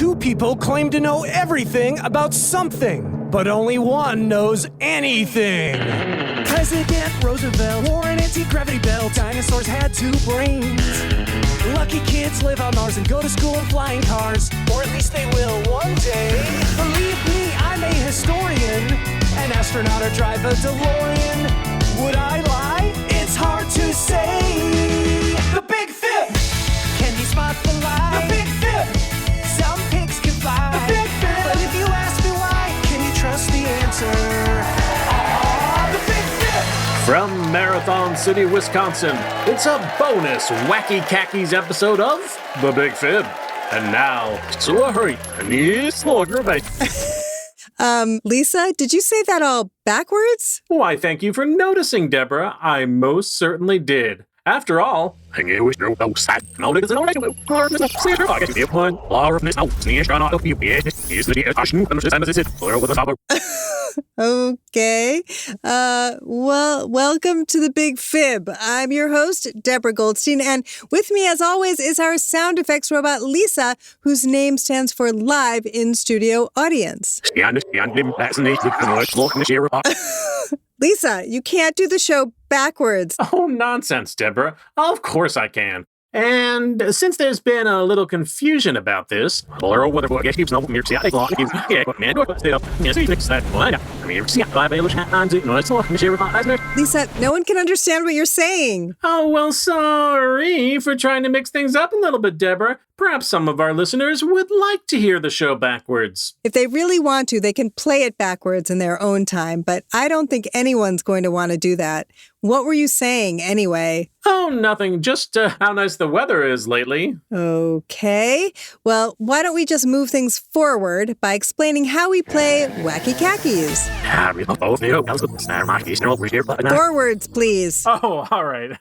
two people claim to know everything about something, but only one knows anything. President Roosevelt wore an anti-gravity belt. Dinosaurs had two brains. Lucky kids live on Mars and go to school in flying cars. Or at least they will one day. Believe me, I'm a historian. An astronaut or drive a DeLorean. Would I lie? It's hard to say. The Big Fib! Can you spot the lie? The Big Fib! Some pigs can fly. The Big Fib! But if you ask me why, can you trust the answer? The Big Fib! From Marathon City, Wisconsin, it's a bonus Wacky Khakis episode of The Big Fib. And now, so hurry, Lisa, did you say that all backwards? Why, thank you for noticing, Deborah. I most certainly did. After all, Okay. Well, welcome to the Big Fib. I'm your host, Deborah Goldstein, and with me, as always, is our sound effects robot, Lisa, whose name stands for Live in Studio Audience. Lisa, you can't do the show backwards. Oh, nonsense, Deborah. Of course I can. And since there's been a little confusion about this, Lisa, no one can understand what you're saying. Oh, well, sorry for trying to mix things up a little bit, Deborah. Perhaps some of our listeners would like to hear the show backwards. If they really want to, they can play it backwards in their own time, but I don't think anyone's going to want to do that. What were you saying, anyway? Oh, nothing. Just how nice the weather is lately. Okay. Well, why don't we just move things forward by explaining how we play Wacky Khakis? Forwards, please. Oh, all right.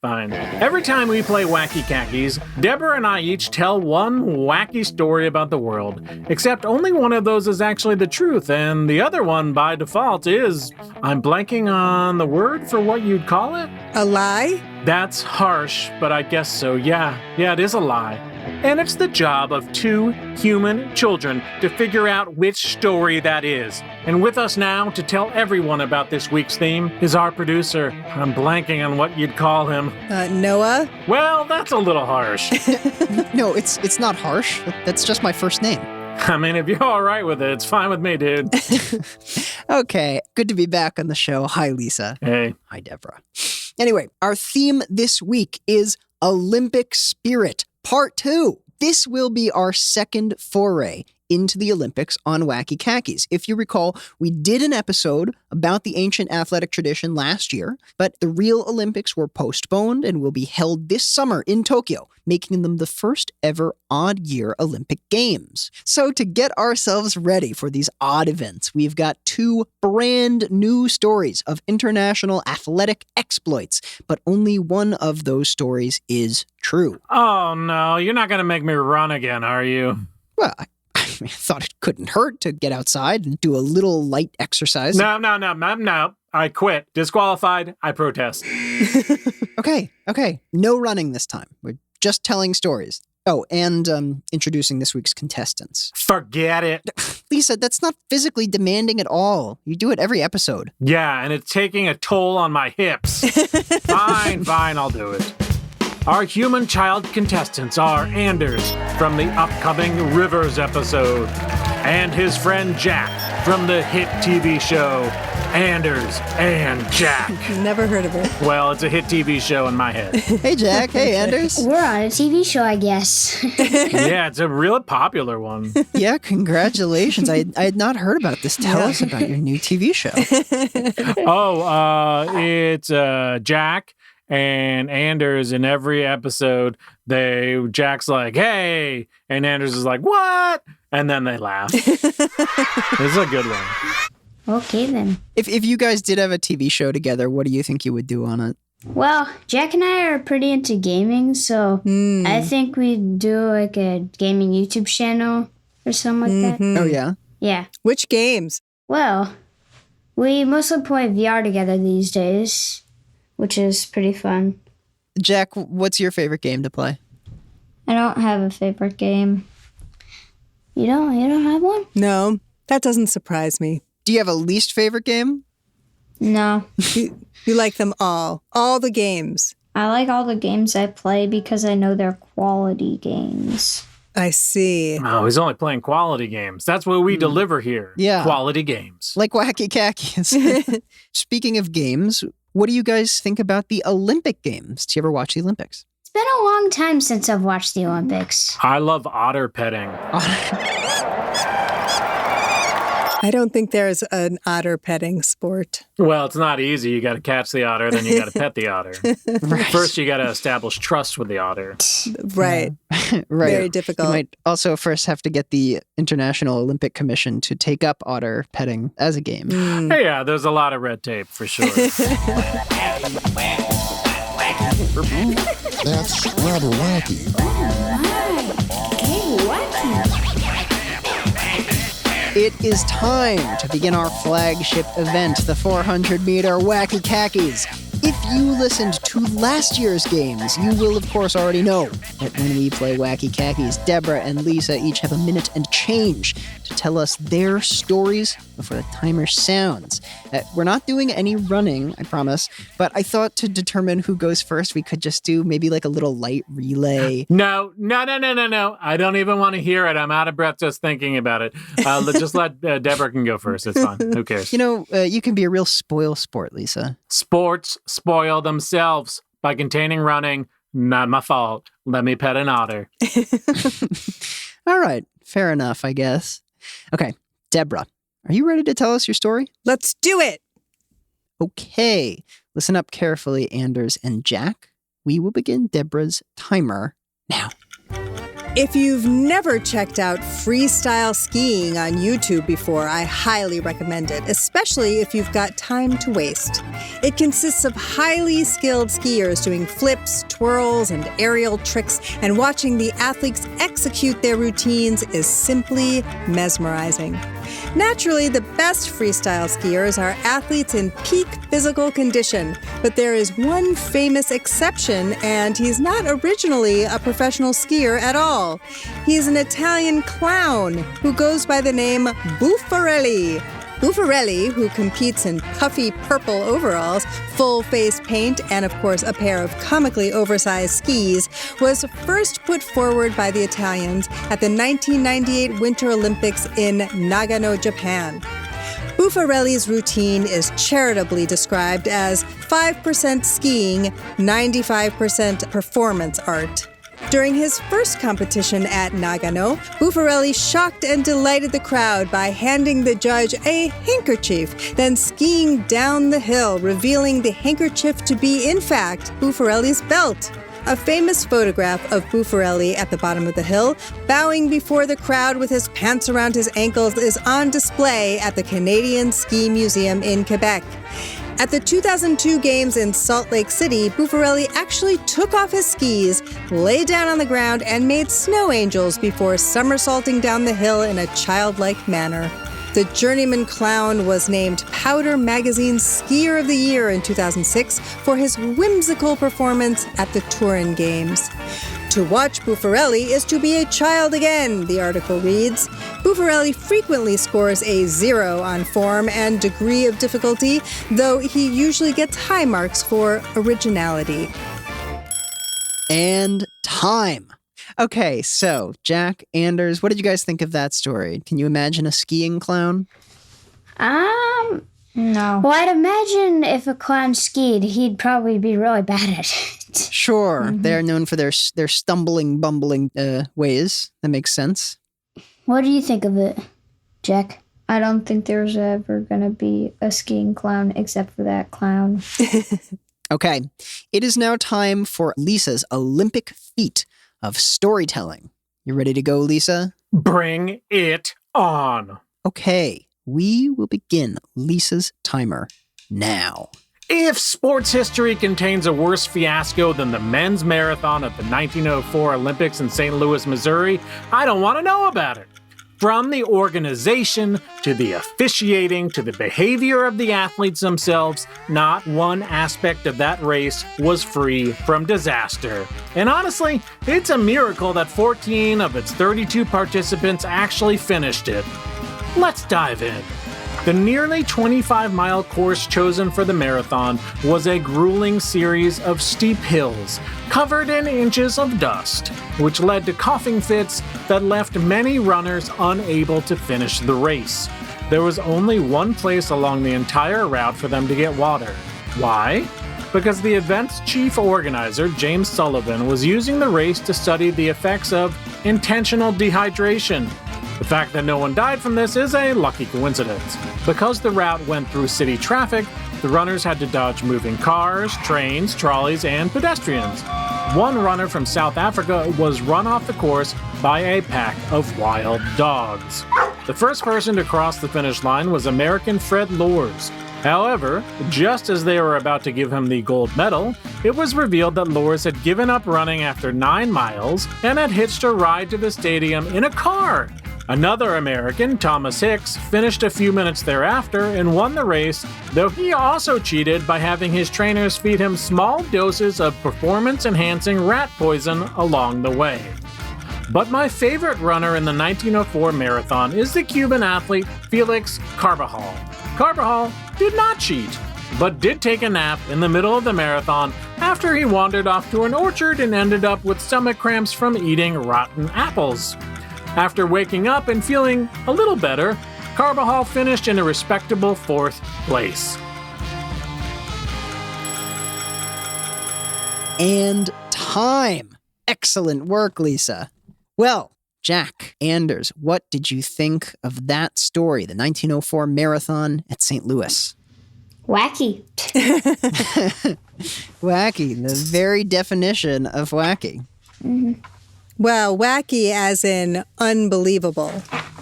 Fine. Every time we play Wacky Khakis, Deborah and I each tell one wacky story about the world. Except only one of those is actually the truth, and the other one, by default, is... I'm blanking on the word for what you'd call it? A lie? That's harsh, but I guess so, yeah. Yeah, it is a lie. And it's the job of two human children to figure out which story that is. And with us now to tell everyone about this week's theme is our producer. I'm blanking on what you'd call him. Noah? Well, that's a little harsh. No, it's not harsh. That's just my first name. I mean, if you're all right with it, it's fine with me, dude. Okay, good to be back on the show. Hi, Lisa. Hey. Hi, Deborah. Anyway, our theme this week is Olympic Spirit, Part 2. This will be our second foray into the Olympics on Wacky Khakis. If you recall, we did an episode about the ancient athletic tradition last year, but the real Olympics were postponed and will be held this summer in Tokyo, making them the first ever odd-year Olympic Games. So to get ourselves ready for these odd events, we've got two brand new stories of international athletic exploits, but only one of those stories is true. Oh, no, you're not going to make me run again, are you? Well, I thought it couldn't hurt to get outside and do a little light exercise. No. I quit. Disqualified. I protest. Okay. No running this time. We're just telling stories. Oh, and introducing this week's contestants. Forget it. Lisa, that's not physically demanding at all. You do it every episode. Yeah, and it's taking a toll on my hips. Fine, I'll do it. Our human child contestants are Anders from the upcoming Rivers episode, and his friend Jack from the hit TV show Anders and Jack. Never heard of it. Well, it's a hit TV show in my head. Hey, Jack. Hey, Anders. We're on a TV show, I guess. Yeah, it's a really popular one. Yeah, congratulations. I had not heard about this. Tell us about your new TV show. It's Jack and Anders. In every episode, Jack's like, hey, and Anders is like, what? And then they laugh. It's a good one. Okay, then. If you guys did have a TV show together, what do you think you would do on it? Well, Jack and I are pretty into gaming, so I think we'd do like a gaming YouTube channel or something like that. Oh, yeah? Yeah. Which games? Well, we mostly play VR together these days, which is pretty fun. Jack, what's your favorite game to play? I don't have a favorite game. You don't have one? No, that doesn't surprise me. Do you have a least favorite game? No. You like them all the games. I like all the games I play because I know they're quality games. I see. Oh, he's only playing quality games. That's what we deliver here. Yeah. Quality games. Like Wacky Khakis. Speaking of games, what do you guys think about the Olympic Games? Do you ever watch the Olympics? It's been a long time since I've watched the Olympics. I love otter petting. I don't think there's an otter petting sport. Well, it's not easy. You got to catch the otter, then you got to pet the otter. Right. First, you got to establish trust with the otter. Right. Right. Very difficult. You might also first have to get the International Olympic Commission to take up otter petting as a game. Hey, yeah, there's a lot of red tape for sure. That's rather wacky. It is time to begin our flagship event, the 400-meter Wacky Khakis. If you listened to last year's games, you will of course already know that when we play Wacky Khakis, Deborah and Lisa each have a minute and change to tell us their stories before the timer sounds. We're not doing any running, I promise, but I thought to determine who goes first, we could just do maybe like a little light relay. No. I don't even want to hear it. I'm out of breath just thinking about it. Just let Deborah can go first. It's fine. Who cares? You know, you can be a real spoil sport, Lisa. Sports spoil themselves by containing running. Not my fault. Let me pet an otter. All right, fair enough, I guess. Okay, Deborah, are you ready to tell us your story? Let's do it. Okay, listen up carefully, Anders and Jack. We will begin Deborah's timer now. If you've never checked out freestyle skiing on YouTube before, I highly recommend it, especially if you've got time to waste. It consists of highly skilled skiers doing flips, twirls, and aerial tricks, and watching the athletes execute their routines is simply mesmerizing. Naturally, the best freestyle skiers are athletes in peak physical condition, but there is one famous exception, and he's not originally a professional skier at all. He's an Italian clown who goes by the name Buffarelli. Buffarelli, who competes in puffy purple overalls, full-face paint, and of course a pair of comically oversized skis, was first put forward by the Italians at the 1998 Winter Olympics in Nagano, Japan. Buffarelli's routine is charitably described as 5% skiing, 95% performance art. During his first competition at Nagano, Buffarelli shocked and delighted the crowd by handing the judge a handkerchief, then skiing down the hill, revealing the handkerchief to be, in fact, Buffarelli's belt. A famous photograph of Buffarelli at the bottom of the hill, bowing before the crowd with his pants around his ankles, is on display at the Canadian Ski Museum in Quebec. At the 2002 Games in Salt Lake City, Buffarelli actually took off his skis, lay down on the ground, and made snow angels before somersaulting down the hill in a childlike manner. The journeyman clown was named Powder Magazine's Skier of the Year in 2006 for his whimsical performance at the Turin Games. To watch Buffarelli is to be a child again, the article reads. Buffarelli frequently scores a 0 on form and degree of difficulty, though he usually gets high marks for originality. And time. Okay, so Jack, Anders, what did you guys think of that story? Can you imagine a skiing clown? No. Well, I'd imagine if a clown skied, he'd probably be really bad at it. Sure, they're known for their stumbling, bumbling ways. That makes sense. What do you think of it, Jack? I don't think there's ever gonna be a skiing clown except for that clown. Okay, it is now time for Lisa's Olympic feat of storytelling. You ready to go, Lisa? Bring it on. Okay, we will begin Lisa's timer now. If sports history contains a worse fiasco than the men's marathon at the 1904 Olympics in St. Louis, Missouri, I don't want to know about it. From the organization, to the officiating, to the behavior of the athletes themselves, not one aspect of that race was free from disaster. And honestly, it's a miracle that 14 of its 32 participants actually finished it. Let's dive in. The nearly 25-mile course chosen for the marathon was a grueling series of steep hills, covered in inches of dust, which led to coughing fits that left many runners unable to finish the race. There was only one place along the entire route for them to get water. Why? Because the event's chief organizer, James Sullivan, was using the race to study the effects of intentional dehydration. The fact that no one died from this is a lucky coincidence. Because the route went through city traffic, the runners had to dodge moving cars, trains, trolleys, and pedestrians. One runner from South Africa was run off the course by a pack of wild dogs. The first person to cross the finish line was American Fred Lors. However, just as they were about to give him the gold medal, it was revealed that Lors had given up running after 9 miles and had hitched a ride to the stadium in a car. Another American, Thomas Hicks, finished a few minutes thereafter and won the race, though he also cheated by having his trainers feed him small doses of performance-enhancing rat poison along the way. But my favorite runner in the 1904 marathon is the Cuban athlete Felix Carbajal. Carbajal did not cheat, but did take a nap in the middle of the marathon after he wandered off to an orchard and ended up with stomach cramps from eating rotten apples. After waking up and feeling a little better, Carbajal finished in a respectable 4th place. And time. Excellent work, Lisa. Well, Jack, Anders, what did you think of that story, the 1904 marathon at St. Louis? Wacky. Wacky, the very definition of wacky. Mm-hmm. Well, wacky as in unbelievable.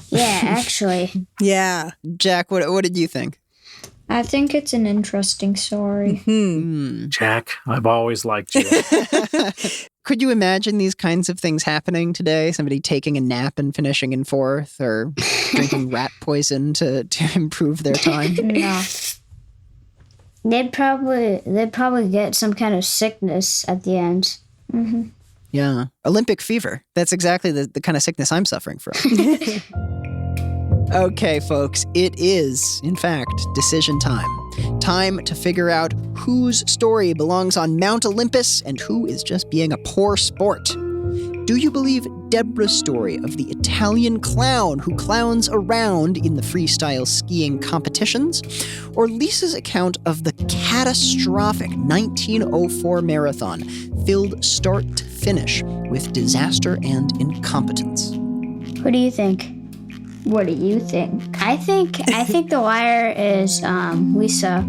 Yeah, actually. Yeah. Jack, what did you think? I think it's an interesting story. Jack, I've always liked you. Could you imagine these kinds of things happening today? Somebody taking a nap and finishing in 4th, or drinking rat poison to improve their time? No. They'd probably get some kind of sickness at the end. Mm-hmm. Yeah. Olympic fever. That's exactly the kind of sickness I'm suffering from. Okay, folks, it is, in fact, decision time. Time to figure out whose story belongs on Mount Olympus and who is just being a poor sport. Do you believe Deborah's story of the Italian clown who clowns around in the freestyle skiing competitions? Or Lisa's account of the catastrophic 1904 marathon filled start to finish with disaster and incompetence? What do you think? What do you think? I think The Wire is Lisa.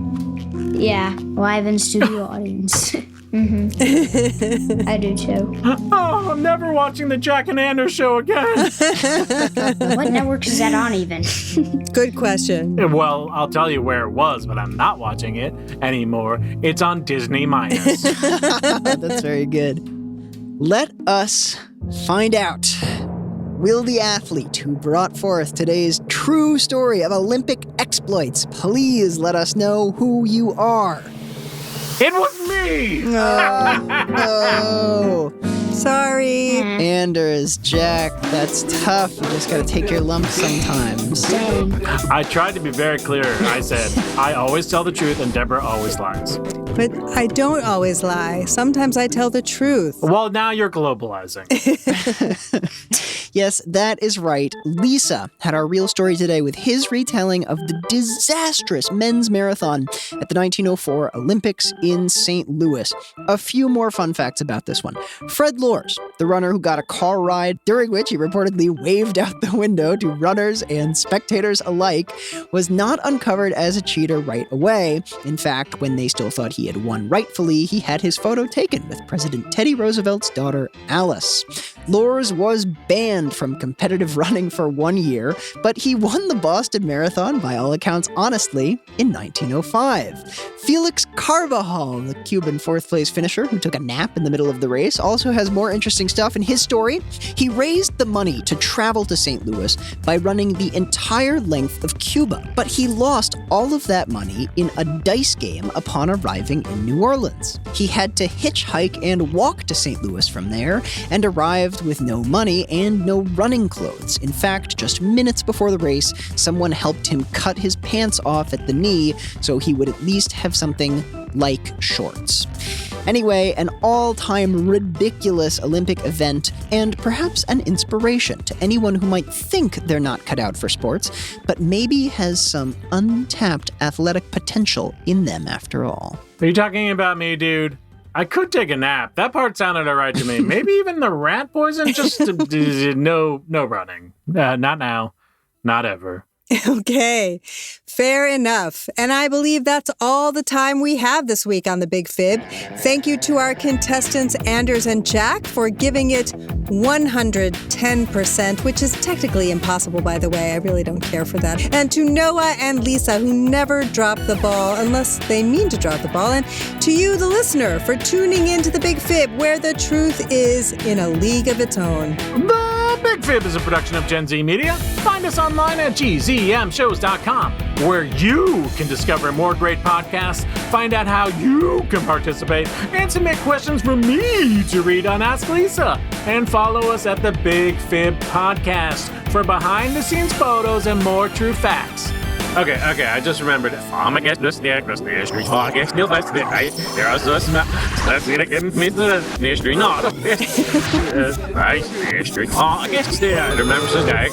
Yeah, live in studio audience. Mm-hmm. I do too. Oh, I'm never watching the Jack and Anders show again. What network is that on even? Good question. Well, I'll tell you where it was, but I'm not watching it anymore. It's on Disney Minus. That's very good. Let us find out. Will the athlete who brought forth today's true story of Olympic exploits please let us know who you are? It was me! No. Sorry. Anders, Jack, that's tough. You just gotta take your lumps sometimes. Dang. I tried to be very clear. I said, I always tell the truth and Deborah always lies. But I don't always lie. Sometimes I tell the truth. Well, now you're globalizing. Yes, that is right. Lisa had our real story today with his retelling of the disastrous men's marathon at the 1904 Olympics in St. Louis. A few more fun facts about this one. Fred Lors, the runner who got a car ride during which he reportedly waved out the window to runners and spectators alike, was not uncovered as a cheater right away. In fact, when they still thought he had won rightfully, he had his photo taken with President Teddy Roosevelt's daughter, Alice. Lors was banned from competitive running for 1 year, but he won the Boston Marathon, by all accounts honestly, in 1905. Felix Carbajal, the Cuban 4th place finisher who took a nap in the middle of the race, also has more more interesting stuff in his story. He raised the money to travel to St. Louis by running the entire length of Cuba, but he lost all of that money in a dice game upon arriving in New Orleans. He had to hitchhike and walk to St. Louis from there, and arrived with no money and no running clothes. In fact, just minutes before the race, someone helped him cut his pants off at the knee so he would at least have something like shorts. Anyway, an all-time ridiculous Olympic event, and perhaps an inspiration to anyone who might think they're not cut out for sports, but maybe has some untapped athletic potential in them after all. Are you talking about me, dude? I could take a nap. That part sounded all right to me. Maybe even the rat poison, just no running. Not now. Not ever. Okay, fair enough. And I believe that's all the time we have this week on The Big Fib. Thank you to our contestants, Anders and Jack, for giving it 110%, which is technically impossible, by the way. I really don't care for that. And to Noah and Lisa, who never drop the ball unless they mean to drop the ball. And to you, the listener, for tuning into The Big Fib, where the truth is in a league of its own. The Big Fib is a production of Gen Z Media. Find us online at gzmshows.com, where you can discover more great podcasts, find out how you can participate, and submit questions for me to read on Ask Lisa. And follow us at the Big Fib Podcast for behind-the-scenes photos and more true facts. Okay, I just remembered it. Remember this guy.